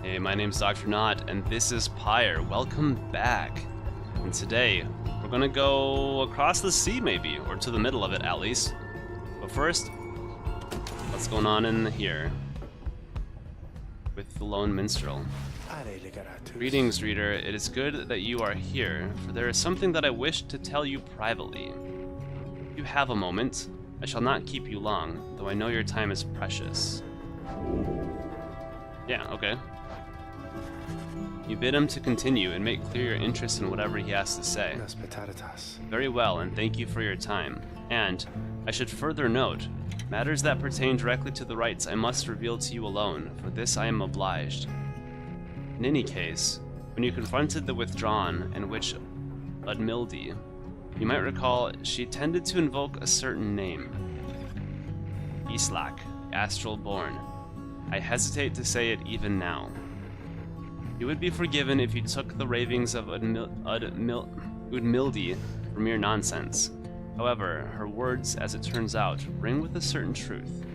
Hey, my name's Dr. Nought, and this is Pyre. Welcome back. And today, we're gonna go across the sea, maybe, or to the middle of it, at least. But first, what's going on in here with the Lone Minstrel? Greetings, reader. It is good that you are here, for there is something that I wish to tell you privately. If you have a moment, I shall not keep you long, though I know your time is precious. Yeah, okay. You bid him to continue and make clear your interest in whatever he has to say. Very well, and thank you for your time. And, I should further note, matters that pertain directly to the rites I must reveal to you alone, for this I am obliged. In any case, when you confronted the withdrawn and witch Udmildy, you might recall she tended to invoke a certain name. Islak, astral born. I hesitate to say it even now. You would be forgiven if you took the ravings of Udmildy for mere nonsense. However, her words, as it turns out, ring with a certain truth.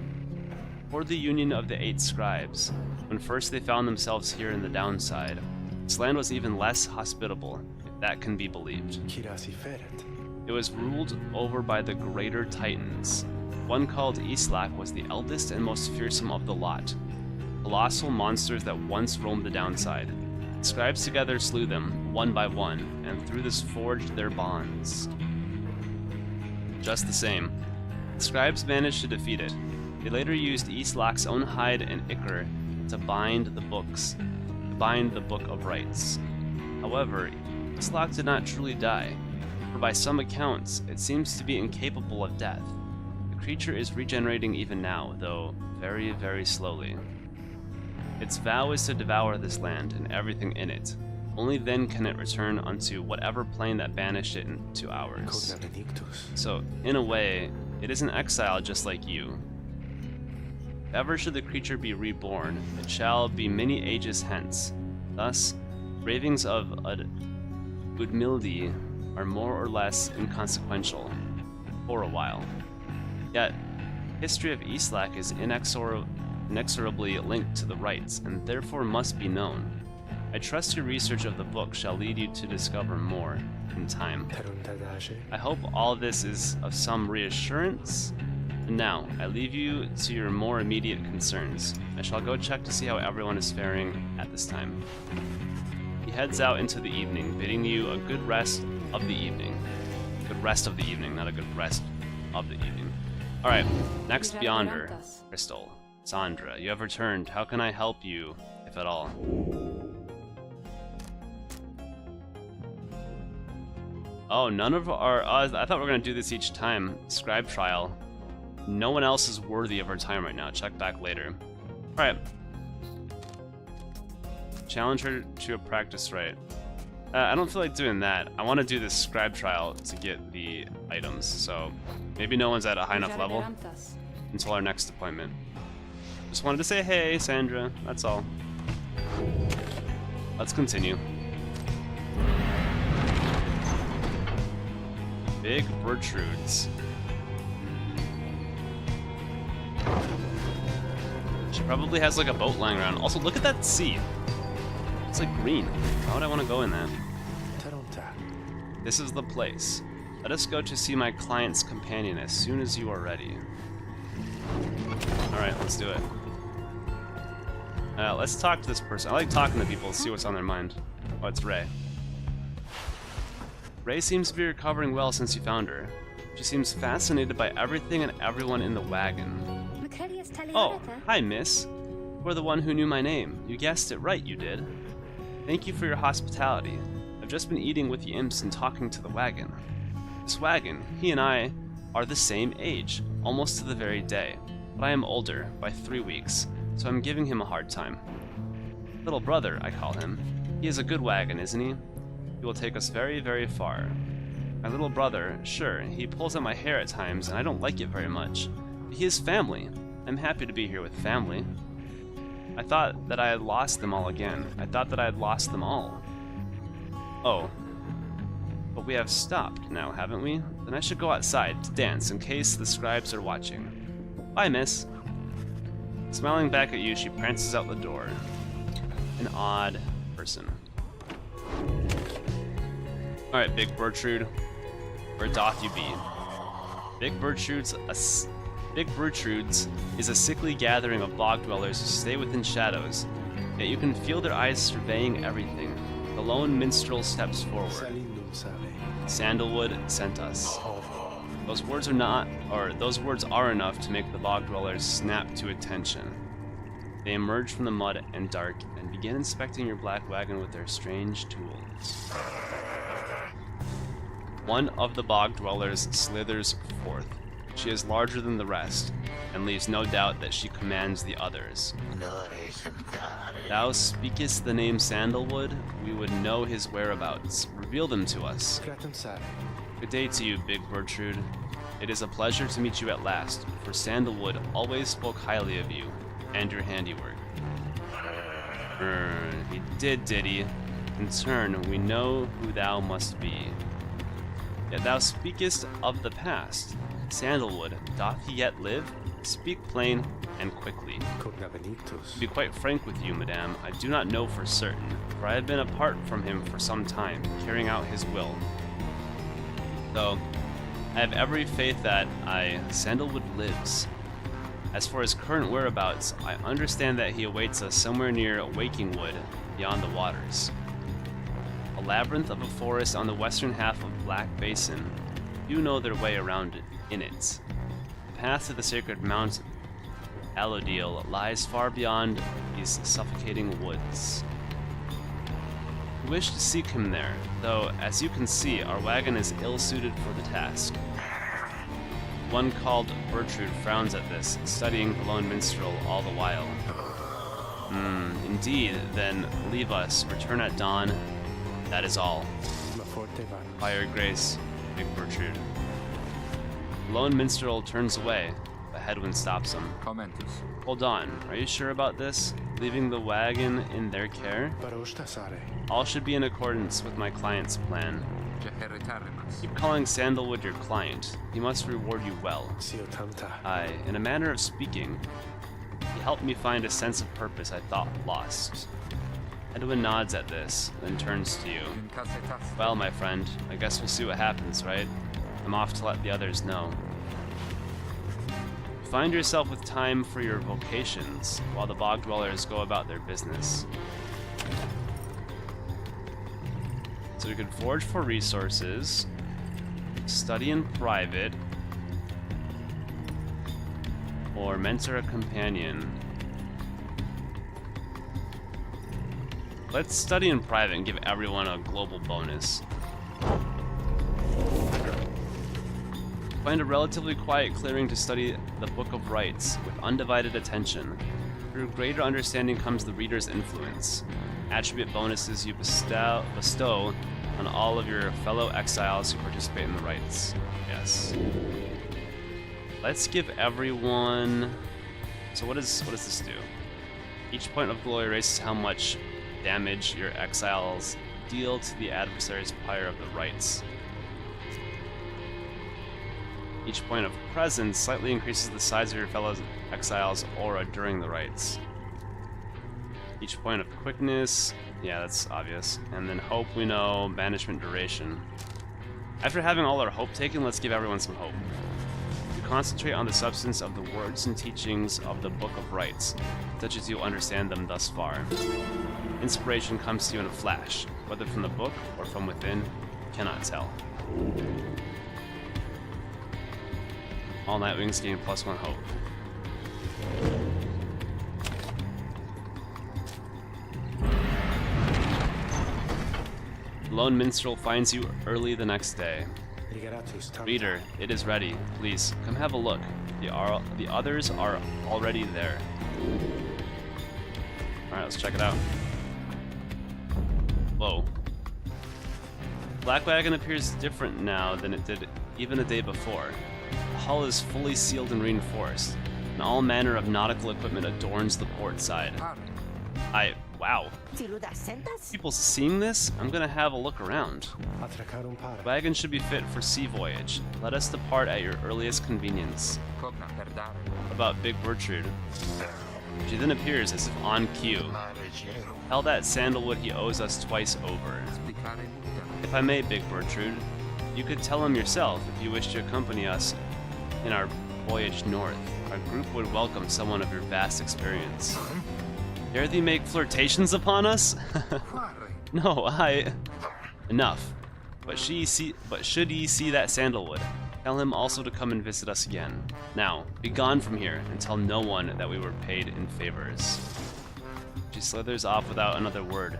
Before the union of the 8 scribes, when first they found themselves here in the downside, this land was even less hospitable, if that can be believed. It was ruled over by the greater titans. One called Islak was the eldest and most fearsome of the lot. Colossal monsters that once roamed the downside. The scribes together slew them, one by one, and through this forged their bonds. Just the same, the scribes managed to defeat it. They later used Islak's own hide and ichor to bind the book of rites. However, Islak did not truly die, for by some accounts, it seems to be incapable of death. The creature is regenerating even now, though very, very slowly. Its vow is to devour this land and everything in it. Only then can it return unto whatever plane that banished it into ours. So, in a way, it is an exile just like you. If ever should the creature be reborn, it shall be many ages hence. Thus, ravings of Udmildy are more or less inconsequential, for a while. Yet, history of Islak is inexorably linked to the rites, and therefore must be known. I trust your research of the book shall lead you to discover more in time. I hope all this is of some reassurance. And now, I leave you to your more immediate concerns. I shall go check to see how everyone is faring at this time. He heads out into the evening, bidding you a good rest of the evening. Good rest of the evening, not a good rest of the evening. Alright, next Beyonder, Crystal. Sandra, you have returned. How can I help you, if at all? Oh, none of our... I thought we were going to do this each time. Scribe trial. No one else is worthy of our time right now. Check back later. Alright. Challenge her to a practice rite. I don't feel like doing that. I want to do this scribe trial to get the items, so maybe no one's at a high enough level until our next appointment. Just wanted to say hey, Sandra. That's all. Let's continue. Big Bertrudes. She probably has like a boat lying around. Also, look at that sea. It's like green. Why would I want to go in that? This is the place. Let us go to see my client's companion as soon as you are ready. Alright, let's do it. Let's talk to this person. I like talking to people to see what's on their mind. Oh, it's Ray. Ray seems to be recovering well since you found her. She seems fascinated by everything and everyone in the wagon. Oh, hi, miss. You are the one who knew my name. You guessed it right, you did. Thank you for your hospitality. I've just been eating with the imps and talking to the wagon. This wagon, he and I, are the same age, almost to the very day. But I am older, by 3 weeks, so I'm giving him a hard time. Little brother, I call him. He is a good wagon, isn't he? He will take us very, very far. My little brother, sure, he pulls at my hair at times, and I don't like it very much. But he is family. I'm happy to be here with family. I thought that I had lost them all again. I thought that I had lost them all. Oh. But we have stopped now, haven't we? Then I should go outside to dance in case the scribes are watching. Bye, miss. Smiling back at you, she prances out the door. an odd person. Alright, Big Bertrude. Where doth you be? Big Bertrude's is a sickly gathering of bog dwellers who stay within shadows, yet you can feel their eyes surveying everything. The Lone Minstrel steps forward. Sandalwood sent us. Those words are enough to make the bog dwellers snap to attention. They emerge from the mud and dark and begin inspecting your black wagon with their strange tools. One of the bog dwellers slithers forth. She is larger than the rest, and leaves no doubt that she commands the others. Thou speakest the name Sandalwood, we would know his whereabouts. Reveal them to us. Good day to you, Big Bertrude. It is a pleasure to meet you at last, for Sandalwood always spoke highly of you, and your handiwork. He did he? In turn, we know who thou must be. Yet thou speakest of the past. Sandalwood, doth he yet live? Speak plain and quickly. To be quite frank with you, madame, I do not know for certain, for I have been apart from him for some time, carrying out his will. Though, I have every faith that Sandalwood lives. As for his current whereabouts, I understand that he awaits us somewhere near Wakingwood, beyond the waters. A labyrinth of a forest on the western half of Black Basin. You know their way around it, in it. The path to the sacred Mount Alodil lies far beyond these suffocating woods. We wish to seek him there, though, as you can see, our wagon is ill-suited for the task. One called Bertrude frowns at this, studying the Lone Minstrel all the while. Indeed, then leave us, return at dawn, that is all. By your grace, Big Bertrude. The Lone Minstrel turns away, but Headwind stops him. Hold on, are you sure about this? Leaving the wagon in their care? All should be in accordance with my client's plan. Keep calling Sandalwood your client. He must reward you well. Aye, in a manner of speaking, he helped me find a sense of purpose I thought lost. Edwin nods at this, then turns to you. Well, my friend, I guess we'll see what happens, right? I'm off to let the others know. Find yourself with time for your vocations, while the bog dwellers go about their business. So we could forage for resources, study in private, or mentor a companion. Let's study in private and give everyone a global bonus. Find a relatively quiet clearing to study the Book of Rites with undivided attention. Through greater understanding comes the reader's influence. Attribute bonuses you bestow on all of your fellow exiles who participate in the rites. Yes. Let's give everyone... So what does this do? Each point of glory erases how much damage your exiles deal to the adversary's pyre of the rites. Each point of presence slightly increases the size of your fellow exiles' aura during the rites. Each point of quickness, yeah, that's obvious. And then hope, we know, banishment duration. After having all our hope taken, let's give everyone some hope. You concentrate on the substance of the words and teachings of the Book of Rites, such as you understand them thus far. Inspiration comes to you in a flash, whether from the book or from within, you cannot tell. All Nightwings gain +1 hope. Lone Minstrel finds you early the next day. Reader, it is ready. Please, come have a look. The others are already there. Alright, let's check it out. Whoa. Black Wagon appears different now than it did even a day before. The hull is fully sealed and reinforced, and all manner of nautical equipment adorns the port side. Wow. People seeing this? I'm gonna have a look around. The wagon should be fit for sea voyage. Let us depart at your earliest convenience. About Big Bertrude. She then appears as if on cue. Tell that sandalwood he owes us twice over. If I may, Big Bertrude, you could tell him yourself if you wish to accompany us in our voyage north. Our group would welcome someone of your vast experience. Dare thee make flirtations upon us? No, Enough. But should ye see that sandalwood, tell him also to come and visit us again. Now, be gone from here, and tell no one that we were paid in favors. She slithers off without another word.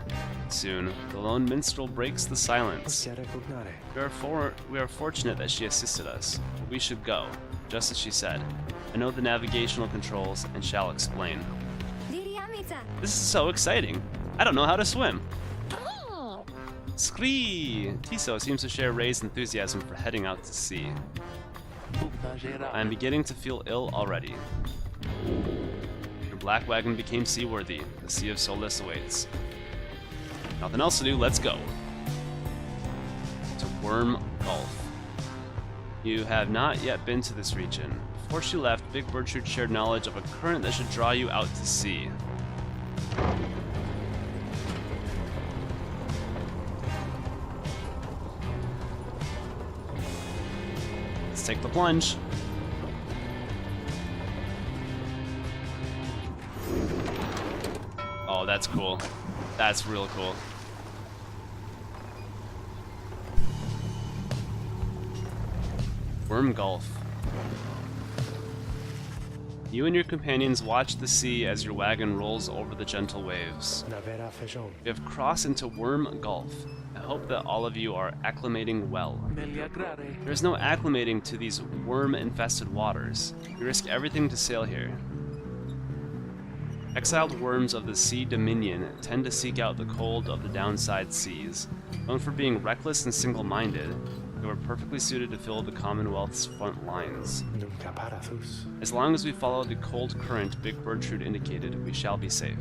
Soon, the Lone Minstrel breaks the silence. We are fortunate that she assisted us, but we should go, just as she said. I know the navigational controls and shall explain. This is so exciting. I don't know how to swim. Scree! Tiso seems to share Ray's enthusiasm for heading out to sea. I am beginning to feel ill already. Your black wagon became seaworthy. The Sea of Solis awaits. Nothing else to do, let's go. To Wyrm Gulf. You have not yet been to this region. Before she left, Big Bertrude shared knowledge of a current that should draw you out to sea. Let's take the plunge. Oh, that's cool. That's real cool. Wyrm Gulf. You and your companions watch the sea as your wagon rolls over the gentle waves. You have crossed into Wyrm Gulf. I hope that all of you are acclimating well. There is no acclimating to these worm-infested waters. You risk everything to sail here. Exiled worms of the Sea Dominion tend to seek out the cold of the downside seas. Known for being reckless and single-minded, they were perfectly suited to fill the Commonwealth's front lines. As long as we follow the cold current Big Bertrude indicated, we shall be safe.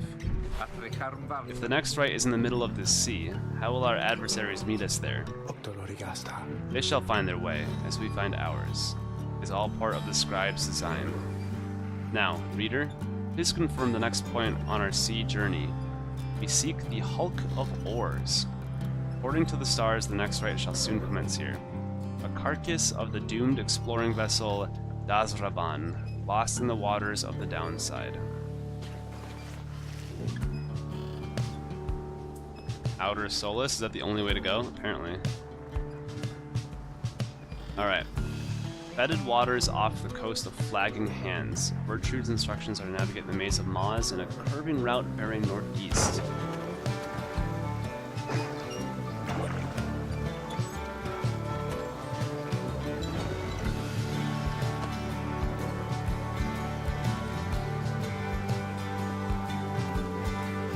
If the next right is in the middle of this sea, how will our adversaries meet us there? They shall find their way, as we find ours. It is all part of the scribe's design. Now, reader, please confirm the next point on our sea journey. We seek the Hulk of Oars. According to the stars, the next rite shall soon commence here. A carcass of the doomed exploring vessel Dazraban, lost in the waters of the downside. Outer Solis, is that the only way to go? Apparently. Alright. Bedded waters off the coast of Flagging Hands. Bertrude's instructions are to navigate the maze of Maz in a curving route bearing northeast.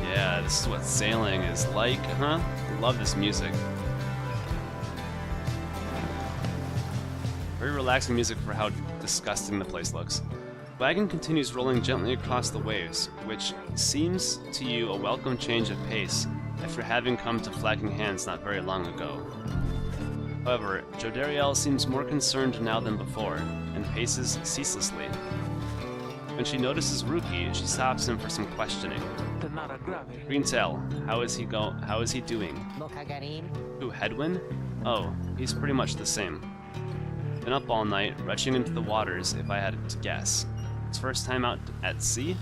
Yeah, this is what sailing is like, huh? I love this music. Very relaxing music for how disgusting the place looks. The wagon continues rolling gently across the waves, which seems to you a welcome change of pace after having come to Flagging Hands not very long ago. However, Jodariel seems more concerned now than before, and paces ceaselessly. When she notices Ruki, she stops him for some questioning. Greentail, how is he doing? Who, Hedwin? Oh, he's pretty much the same. Been up all night, rushing into the waters, if I had to guess. It's first time out at sea?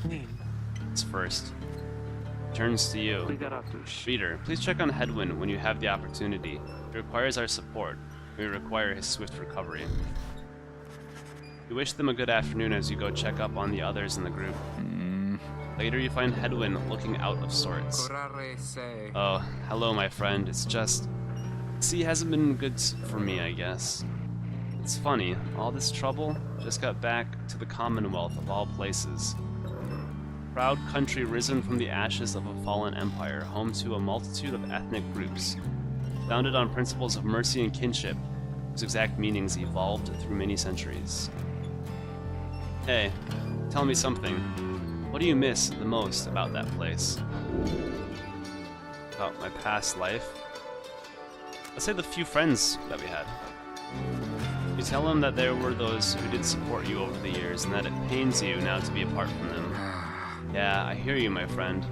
It's first. Turns to you. Reader, please check on Hedwin when you have the opportunity. He requires our support. We require his swift recovery. We wish them a good afternoon as you go check up on the others in the group. Later you find Hedwin looking out of sorts. Oh, hello my friend, it's just... sea hasn't been good for me, I guess. It's funny, all this trouble just got back to the Commonwealth of all places. Proud country risen from the ashes of a fallen empire, home to a multitude of ethnic groups, founded on principles of mercy and kinship, whose exact meanings evolved through many centuries. Hey, tell me something. What do you miss the most about that place? About my past life? Let's say the few friends that we had. You tell them that there were those who did support you over the years and that it pains you now to be apart from them. Yeah, I hear you, my friend.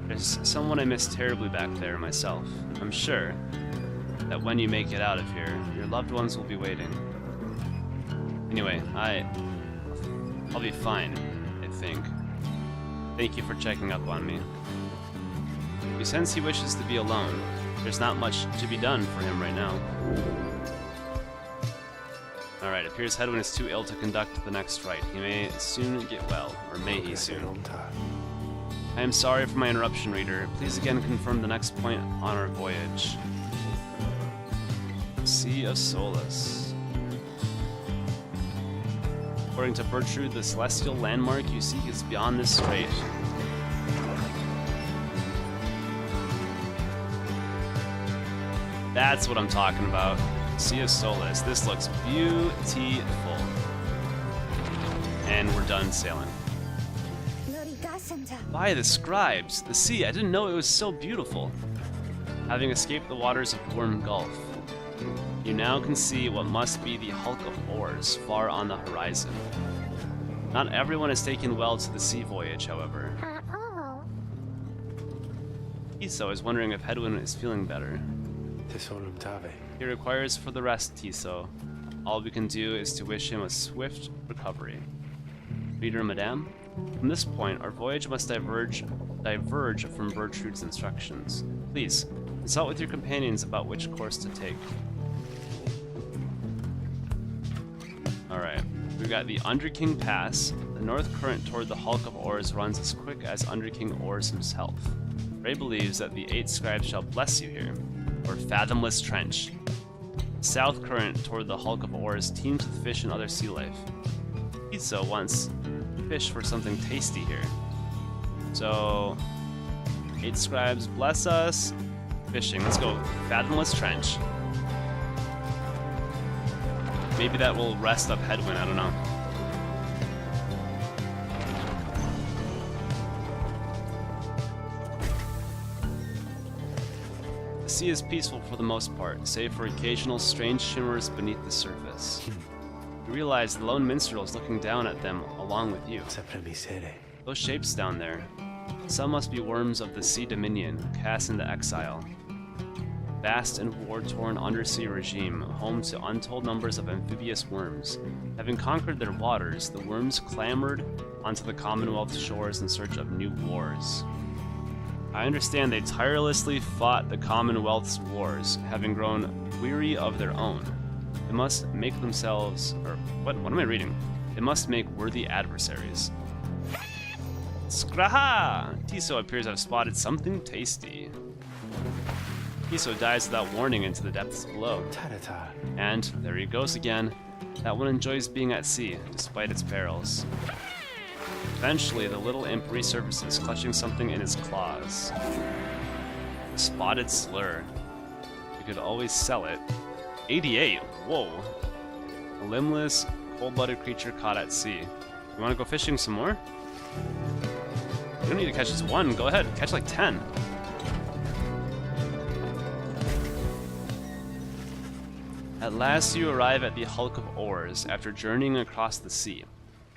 There's someone I miss terribly back there myself. I'm sure that when you make it out of here, your loved ones will be waiting. Anyway, I'll be fine, I think. Thank you for checking up on me. You sense he wishes to be alone. There's not much to be done for him right now. Alright, appears Hedwyn is too ill to conduct the next rite. He may soon get well, or may he soon. I am sorry for my interruption, reader. Please again confirm the next point on our voyage. Sea of Solis. According to Bertrude, the celestial landmark you seek is beyond this strait. That's what I'm talking about. Sea of Solis. This looks beautiful. And we're done sailing. By the scribes, the sea, I didn't know it was so beautiful. Having escaped the waters of Wyrm Gulf, you now can see what must be the hulk of oars far on the horizon. Not everyone has taken well to the sea voyage, however. Tiso is wondering if Hedwyn is feeling better. He requires for the rest, Tiso. All we can do is to wish him a swift recovery. Reader, Madame, from this point, our voyage must diverge from Bertrude's instructions. Please, consult with your companions about which course to take. Alright, we've got the Underking Pass. The north current toward the hulk of oars runs as quick as Underking oars himself. Ray believes that the 8 scribes shall bless you here, or Fathomless Trench. The south current toward the hulk of oars teems with fish and other sea life. Pizza wants fish for something tasty here. So, 8 scribes bless us. Fishing. Let's go Fathomless Trench. Maybe that will rest up Hedwyn, I don't know. The sea is peaceful for the most part, save for occasional strange shimmers beneath the surface. You realize the Lone Minstrel is looking down at them along with you. Those shapes down there, some must be worms of the Sea Dominion, cast into exile. Vast and war-torn undersea regime, home to untold numbers of amphibious worms. Having conquered their waters, the worms clambered onto the Commonwealth shores in search of new wars. I understand they tirelessly fought the Commonwealth's wars, having grown weary of their own. They must make themselves, or what am I reading? They must make worthy adversaries. Skraha! Tiso appears to have spotted something tasty. Tiso dives without warning into the depths below. And there he goes again. That one enjoys being at sea, despite its perils. Eventually, the little imp resurfaces, clutching something in its claws. A spotted slur. You could always sell it. 88, whoa. A limbless, cold-blooded creature caught at sea. You want to go fishing some more? You don't need to catch just one, go ahead, catch like 10. At last you arrive at the hulk of oars after journeying across the sea.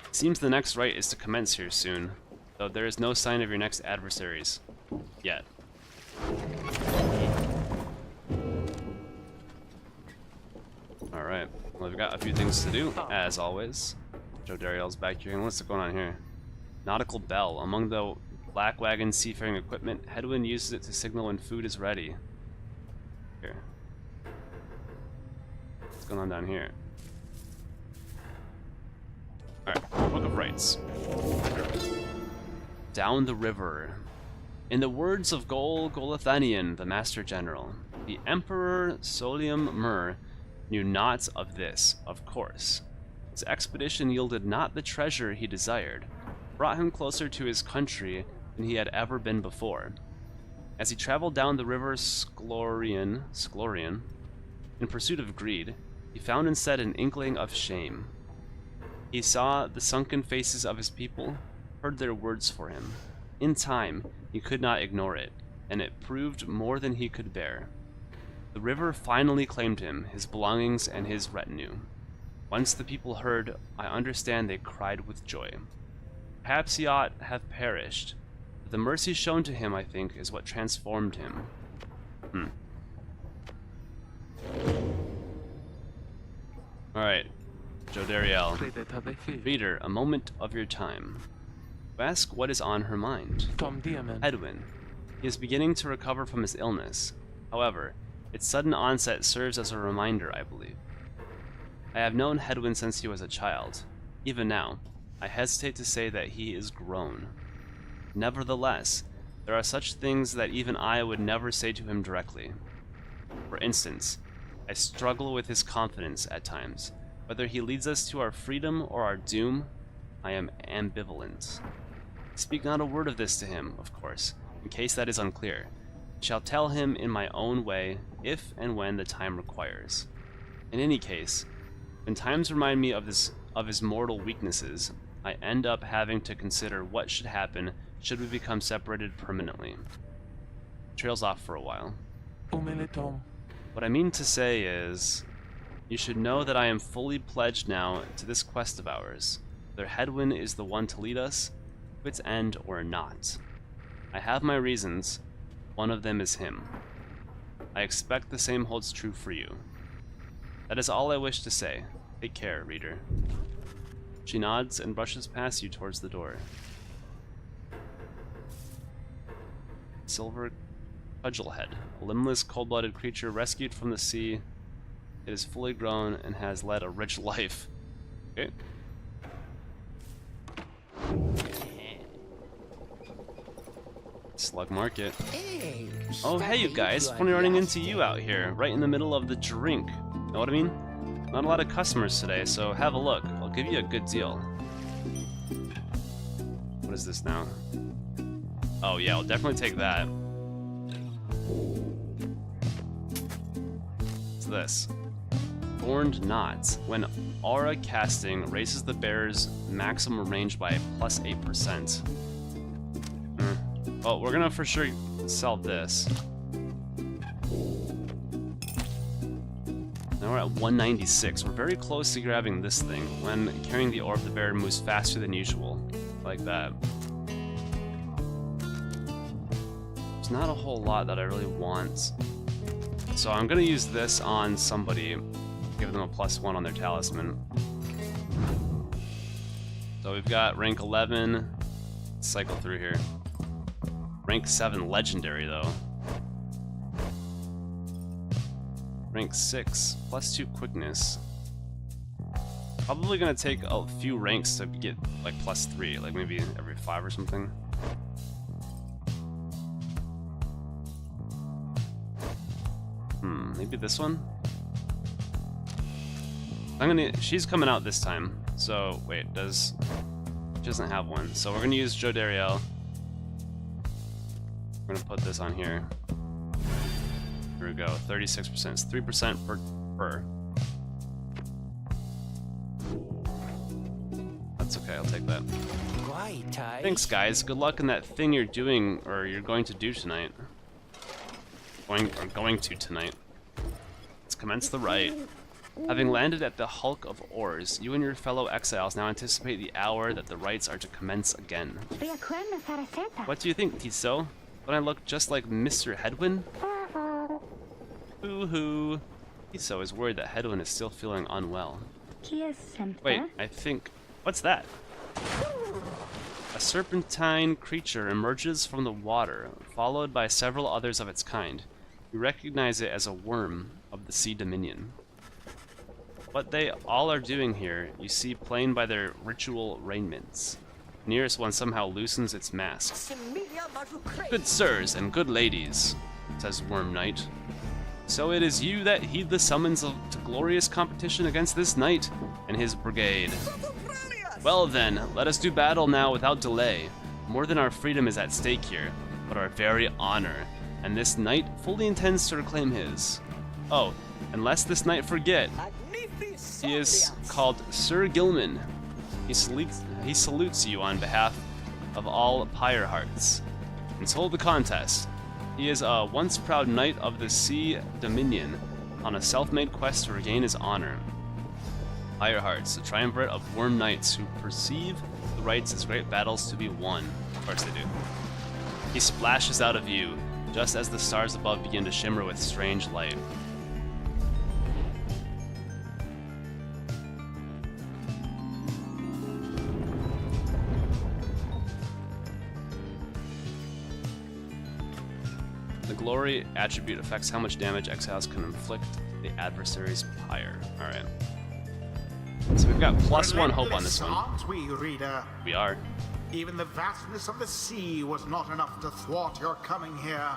It seems the next rite is to commence here soon, though there is no sign of your next adversaries. Yet. Alright, well we've got a few things to do, as always. Joe Dariel's back here, and what's going on here? Nautical bell. Among the black wagon seafaring equipment, Hedwyn uses it to signal when food is ready. Here. What's going on down here? Alright, Book of Rites. Down the river. In the words of Gol Golathanian, the Master General, the Emperor Solium Mur knew not of this, of course. His expedition yielded not the treasure he desired, brought him closer to his country than he had ever been before. As he traveled down the river Sklorian, in pursuit of greed, he found instead an inkling of shame. He saw the sunken faces of his people, heard their words for him. In time, he could not ignore it, and it proved more than he could bear. The river finally claimed him, his belongings, and his retinue. Once the people heard, I understand they cried with joy. Perhaps he ought have perished, but the mercy shown to him, I think, is what transformed him. Alright, Jodariel. Reader, a moment of your time. You ask what is on her mind. Hedwyn. He is beginning to recover from his illness. However, its sudden onset serves as a reminder, I believe. I have known Hedwyn since he was a child. Even now, I hesitate to say that he is grown. Nevertheless, there are such things that even I would never say to him directly. For instance, I struggle with his confidence at times. Whether he leads us to our freedom or our doom, I am ambivalent. I speak not a word of this to him, of course, in case that is unclear. I shall tell him in my own way, if and when the time requires. In any case, when times remind me of his mortal weaknesses, I end up having to consider what should happen should we become separated permanently. Trails off for a while. What I mean to say is, you should know that I am fully pledged now to this quest of ours, whether Hedwyn is the one to lead us to its end or not. I have my reasons. One of them is him. I expect the same holds true for you. That is all I wish to say. Take care, reader. She nods and brushes past you towards the door. Silver Cudgelhead, a limbless, cold-blooded creature rescued from the sea. It is fully grown and has led a rich life. Okay. Slug Market. Oh, hey, you guys. Funny running into you out here, right in the middle of the drink. Know what I mean? Not a lot of customers today, so have a look. I'll give you a good deal. What is this now? Oh, yeah, I'll definitely take that. What's this? Thorned Nought. When aura casting raises the bearer's maximum range by plus 8%. Well, we're gonna for sure sell this. Now we're at 196. We're very close to grabbing this thing. When carrying the orb, the bearer moves faster than usual. Like that. There's not a whole lot that I really want. So I'm gonna use this on somebody. Give them a +1 on their talisman. So we've got rank 11. Let's cycle through here. Rank 7 legendary though. Rank 6 +2 quickness. Probably gonna take a few ranks to get like +3, like maybe every 5 or something. Maybe this one? She's coming out this time. So wait, she doesn't have one. So we're gonna use Jodariel. We're gonna put this on here. Here we go, 36%. It's 3% per. That's okay, I'll take that. Thanks, guys. Good luck in that thing you're doing, or you're going to do tonight. Going to tonight. Let's commence the rite. Having landed at the hulk of oars, you and your fellow exiles now anticipate the hour that the rites are to commence again. What do you think, Tiso? Don't I look just like Mr. Hedwyn? Boo-hoo. Tiso is worried that Hedwyn is still feeling unwell. Wait, I think... What's that? A serpentine creature emerges from the water, followed by several others of its kind. You recognize it as a worm of the Sea Dominion. What they all are doing here, you see plain by their ritual raiments. The nearest one somehow loosens its mask. Good sirs and good ladies, says Wyrm-Knight. So it is you that heed the summons to glorious competition against this knight and his brigade. Well then, let us do battle now without delay. More than our freedom is at stake here, but our very honor, and this knight fully intends to reclaim his. Oh, and lest this knight forget, he is called Sir Gilman. He salutes you on behalf of all Pyre hearts. Until the contest, he is a once proud knight of the Sea Dominion on a self-made quest to regain his honor. Pyre hearts, the triumvirate of Wyrm-Knights who perceive the writes his great battles to be won. Of course they do. He splashes out of view, just as the stars above begin to shimmer with strange light. The glory attribute affects how much damage exiles can inflict the adversary's pyre. Alright. So we've got +1 hope on this one. Aren't we, reader? We are. Even the vastness of the sea was not enough to thwart your coming here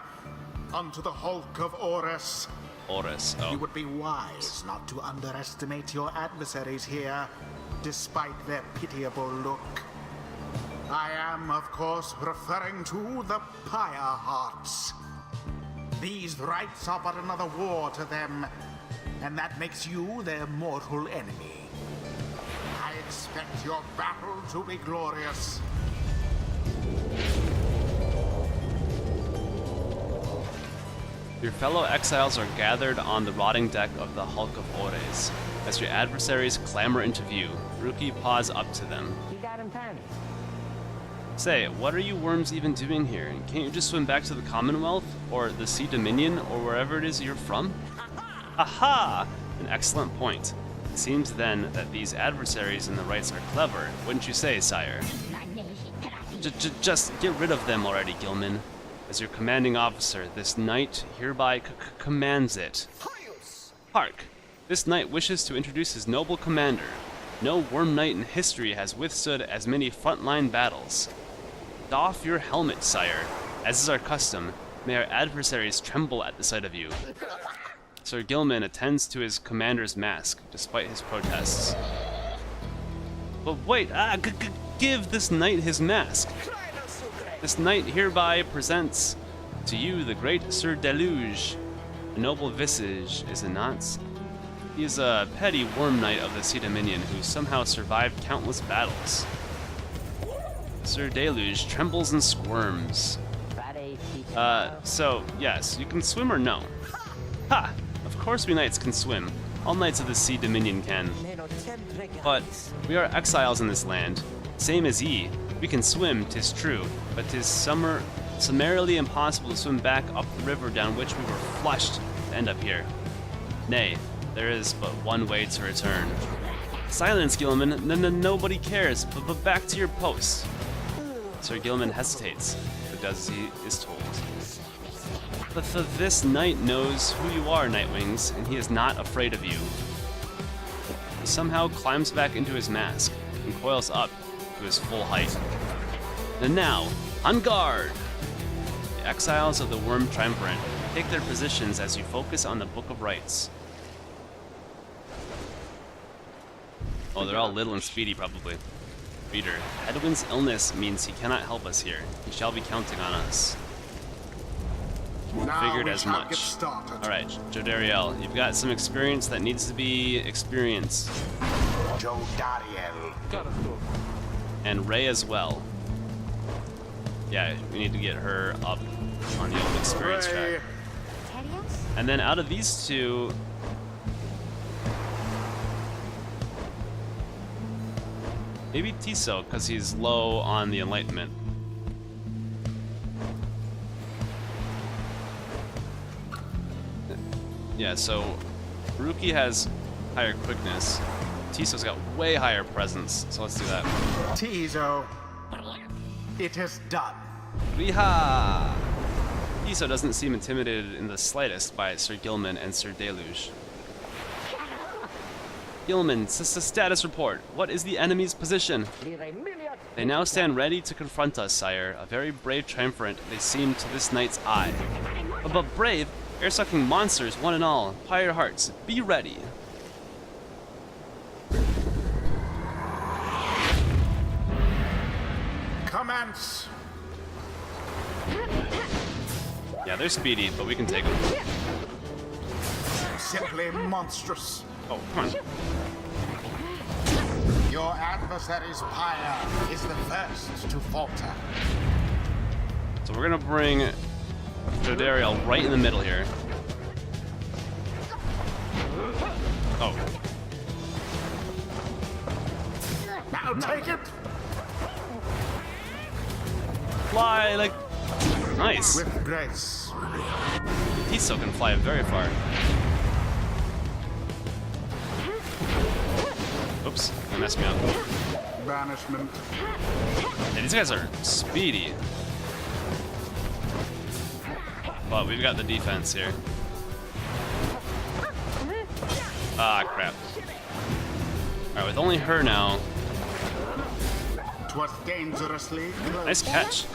unto the hulk of Orus. Orus, oh. You would be wise not to underestimate your adversaries here, despite their pitiable look. I am, of course, referring to the Pyre Hearts. These rites are but another war to them, and that makes you their mortal enemy. I expect your battle to be glorious. Your fellow exiles are gathered on the rotting deck of the Hulk of Ores. As your adversaries clamber into view, Rookie paws up to them. You got him, Tony. Say, what are you worms even doing here? Can't you just swim back to the Commonwealth, or the Sea Dominion, or wherever it is you're from? Aha! An excellent point. It seems then that these adversaries in the rites are clever, wouldn't you say, sire? Just get rid of them already, Gilman. As your commanding officer, this knight hereby commands it. Hark! This knight wishes to introduce his noble commander. No Wyrm Knight in history has withstood as many frontline battles. Doff your helmet, sire. As is our custom, may our adversaries tremble at the sight of you. Sir Gilman attends to his commander's mask, despite his protests. But wait, give this knight his mask. This knight hereby presents to you the great Sir Deluge, a noble visage, is it not? He is a petty Wyrm Knight of the Sea Dominion who somehow survived countless battles. Sir Deluge trembles and squirms. So, yes, you can swim or no? Ha! Of course we knights can swim. All knights of the Sea Dominion can. But we are exiles in this land, same as ye. We can swim, 'tis true, but 'tis summarily impossible to swim back up the river down which we were flushed to end up here. Nay, there is but one way to return. Silence, Gilman. Nobody cares, but back to your post. Sir Gilman hesitates, but does as he is told. But this knight knows who you are, Nightwings, and he is not afraid of you. He somehow climbs back into his mask and coils up to his full height. And now, on guard! The exiles of the Wyrm Triumvirate take their positions as you focus on the Book of Rites. Oh, they're all little and speedy, probably. Reader, Edwin's illness means he cannot help us here. He shall be counting on us. Figured as much. Alright, Jodariel, you've got some experience that needs to be experienced. Jodariel. And Ray as well. Yeah, we need to get her up on the old experience track. And then out of these two, maybe Tiso, because he's low on the Enlightenment. Yeah, so Ruki has higher quickness. Tiso's got way higher presence, so let's do that. Tiso, it is done. Riha! Tiso doesn't seem intimidated in the slightest by Sir Gilman and Sir Deluge. Gilman, status report. What is the enemy's position? They now stand ready to confront us, sire. A very brave triumvirate they seem to this knight's eye. But brave? Air-sucking monsters, one and all. Pyre hearts, be ready. Commence. Yeah, they're speedy, but we can take them. Simply monstrous. Oh, come on. Your adversary's pyre is the first to falter. So we're gonna bring Jodariel right in the middle here. Oh. Now take it. Fly like... Nice. With grace. Tiso can fly very far. Oops, that messed me up. Banishment. Yeah, these guys are speedy. But we've got the defense here. Ah, crap. Alright, with only her now. 'Twas dangerously close. Nice catch.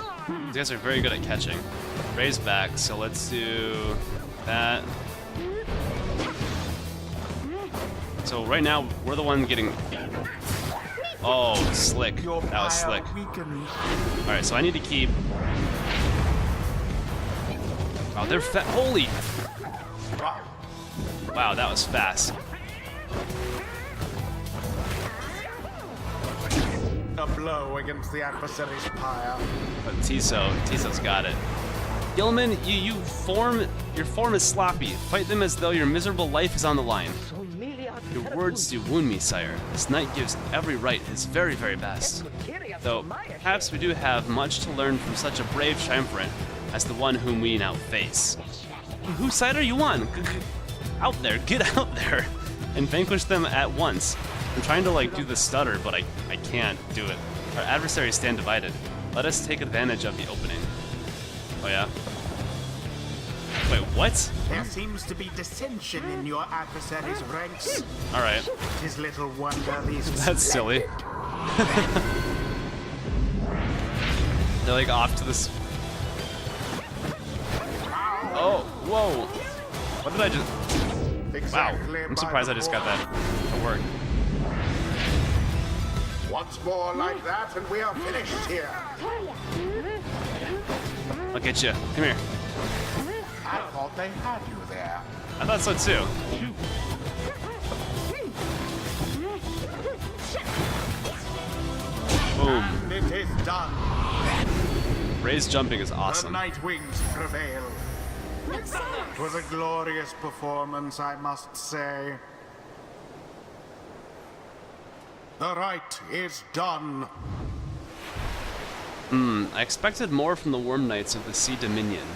These guys are very good at catching. Raise back, so let's do that. So right now, we're the one getting... Oh, slick. That was slick. Alright, so I need to keep... Wow, they're holy! Wow, that was fast. A blow against the adversary's pyre. But Tiso's got it. Gilman, your form is sloppy. Fight them as though your miserable life is on the line. Your words do wound me, sire. This knight gives every right his very, very best. Though, perhaps we do have much to learn from such a brave triumvirate as the one whom we now face. Whose side are you on? Out there, get out there, and vanquish them at once. I'm trying to like do the stutter, but I can't do it. Our adversaries stand divided. Let us take advantage of the opening. Oh yeah? Wait, what? There seems to be dissension in your adversary's ranks. Alright. Tis little wonder these... That's silly. They're like off to this... Oh, whoa. What did I just... Wow, I'm surprised I just got that to work. Once more like that and we are finished here. I'll get you. Come here. I thought they had you there. I thought so too. Boom. And it is done. Raised jumping is The awesome. night wings prevail. It was a glorious performance, I must say. The rite is done. I expected more from the Wyrm-Knights of the Sea Dominion.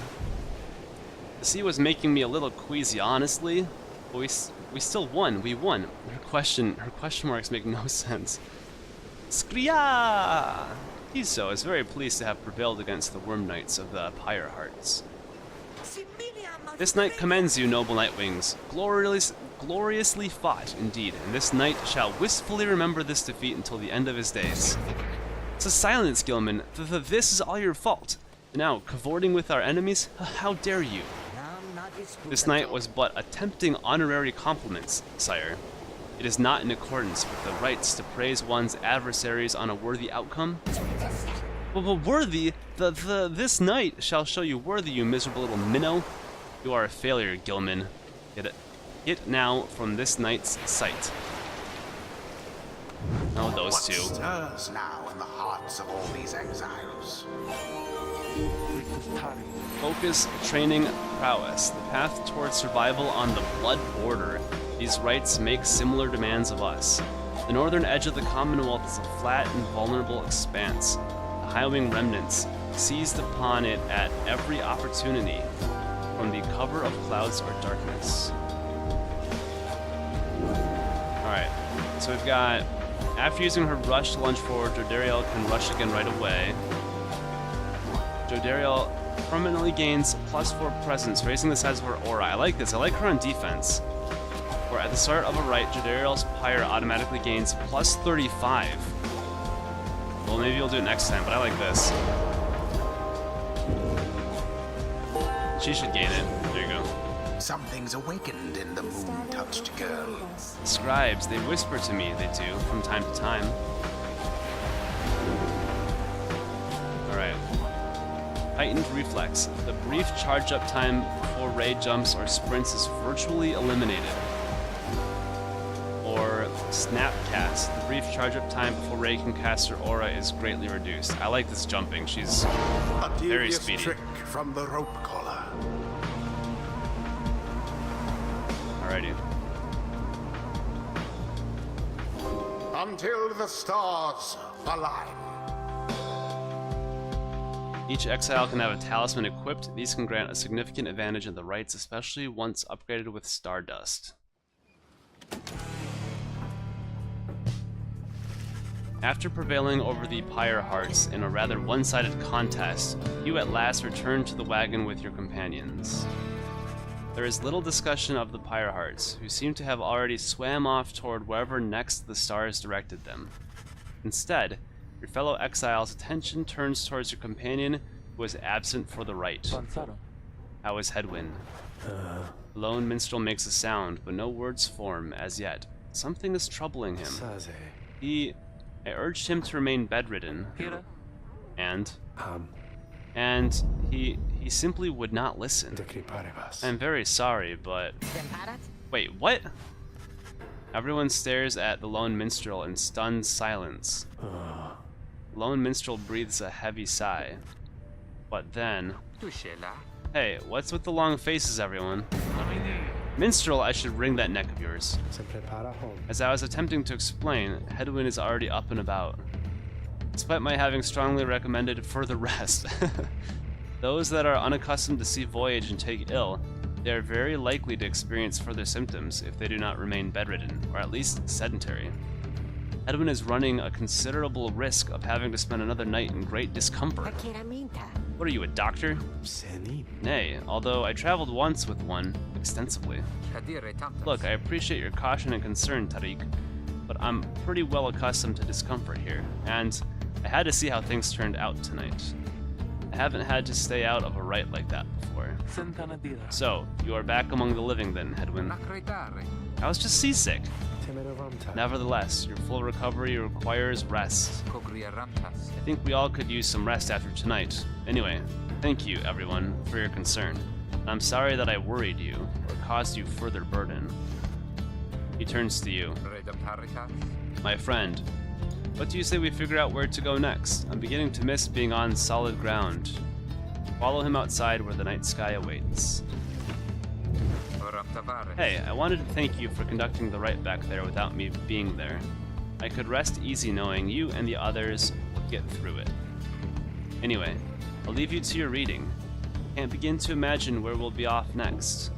The sea was making me a little queasy, honestly. But we still won. We won. Her question marks make no sense. Skria! Tiso is very pleased to have prevailed against the Wyrm-Knights of the Pyre Hearts. This night commends you, noble Nightwings. Gloriously fought, indeed, and this knight shall wistfully remember this defeat until the end of his days. So silence, Gilman. This is all your fault. And now, cavorting with our enemies? How dare you? This knight was but attempting honorary compliments, sire. It is not in accordance with the rights to praise one's adversaries on a worthy outcome. Well, worthy? This knight shall show you worthy, you miserable little minnow. You are a failure, Gilman. Get now from this knight's sight. Oh, those two. What stirs now in the hearts of all these exiles? Focus, training, prowess. The path towards survival on the blood border. These rights make similar demands of us. The northern edge of the Commonwealth is a flat and vulnerable expanse. The Highwing remnants seized upon it at every opportunity, from the cover of clouds or darkness. Alright, so we've got, after using her rush to lunge forward, Jodariel can rush again right away. Jodariel permanently gains +4 presence, raising the size of her aura. I like this, I like her on defense. Or at the start of a right, Jodariel's Pyre automatically gains +35. Well, maybe you'll do it next time, but I like this. She should gain it. There you go. Something's awakened in the moon-touched girl. Scribes, they whisper to me, they do, from time to time. Alright. Heightened reflex. The brief charge-up time before Ray jumps or sprints is virtually eliminated. Or Snapcast. The brief charge-up time before Ray can cast her aura is greatly reduced. I like this jumping. She's very speedy. Trick from the rope collar. Alrighty. Until the stars align. Each exile can have a talisman equipped. These can grant a significant advantage in the rites, especially once upgraded with Stardust. After prevailing over the Pyre hearts in a rather one-sided contest, you at last return to the wagon with your companions. There is little discussion of the Pyre hearts, who seem to have already swam off toward wherever next the stars directed them. Instead, your fellow exile's attention turns towards your companion who was absent for the rite. How is Hedwyn? Lone Minstrel makes a sound, but no words form as yet. Something is troubling him. I urged him to remain bedridden, and he simply would not listen. I'm very sorry, but... Wait, what? Everyone stares at the Lone Minstrel in stunned silence. Lone Minstrel breathes a heavy sigh. But then... Hey, what's with the long faces, everyone? Minstrel, I should wring that neck of yours. As I was attempting to explain, Hedwyn is already up and about. Despite my having strongly recommended further rest, those that are unaccustomed to sea voyage and take ill, they are very likely to experience further symptoms if they do not remain bedridden, or at least sedentary. Hedwyn is running a considerable risk of having to spend another night in great discomfort. What are you, a doctor? Nay, although I traveled once with one, extensively. Look, I appreciate your caution and concern, Tariq, but I'm pretty well accustomed to discomfort here, and I had to see how things turned out tonight. I haven't had to stay out of a rite like that before. So, you are back among the living then, Hedwyn. I was just seasick. Nevertheless, your full recovery requires rest. I think we all could use some rest after tonight. Anyway, thank you, everyone, for your concern. I'm sorry that I worried you, or caused you further burden. He turns to you. My friend, what do you say we figure out where to go next? I'm beginning to miss being on solid ground. Follow him outside where the night sky awaits. Hey, I wanted to thank you for conducting the rite back there without me being there. I could rest easy knowing you and the others would get through it. Anyway, I'll leave you to your reading. Can't begin to imagine where we'll be off next.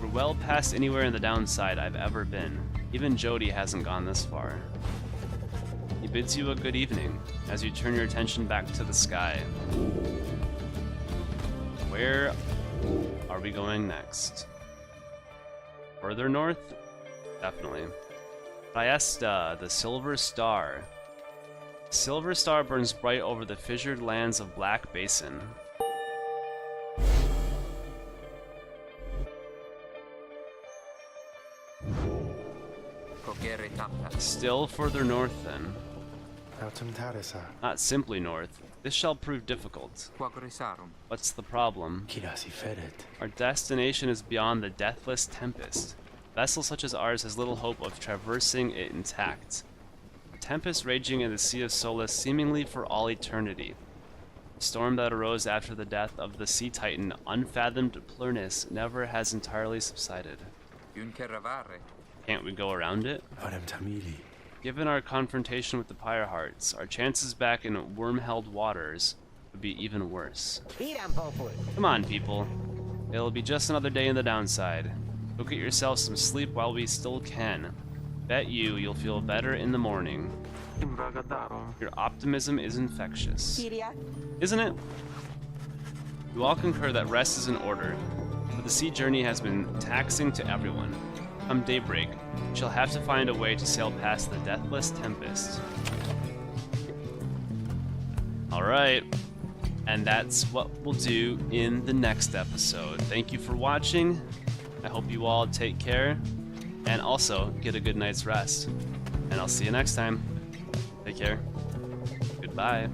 We're well past anywhere in the downside I've ever been. Even Jody hasn't gone this far. He bids you a good evening as you turn your attention back to the sky. Where are we going next? Further north? Definitely. Fiesta, the Silver Star. The Silver Star burns bright over the fissured lands of Black Basin. Still further north, then. Not simply north. This shall prove difficult. What's the problem? Our destination is beyond the deathless tempest. A vessel such as ours has little hope of traversing it intact. A tempest raging in the Sea of Solis seemingly for all eternity. The storm that arose after the death of the sea titan, unfathomed Plurnus, never has entirely subsided. Can't we go around it? Given our confrontation with the Pyre hearts, our chances back in worm-held waters would be even worse. Come on, people. It'll be just another day in the downside. Go get yourself some sleep while we still can. Bet you'll feel better in the morning. Your optimism is infectious. Isn't it? You all concur that rest is in order, but the sea journey has been taxing to everyone. Come daybreak, we shall have to find a way to sail past the deathless tempest. Alright, and that's what we'll do in the next episode. Thank you for watching. I hope you all take care, and also get a good night's rest. And I'll see you next time. Take care. Goodbye.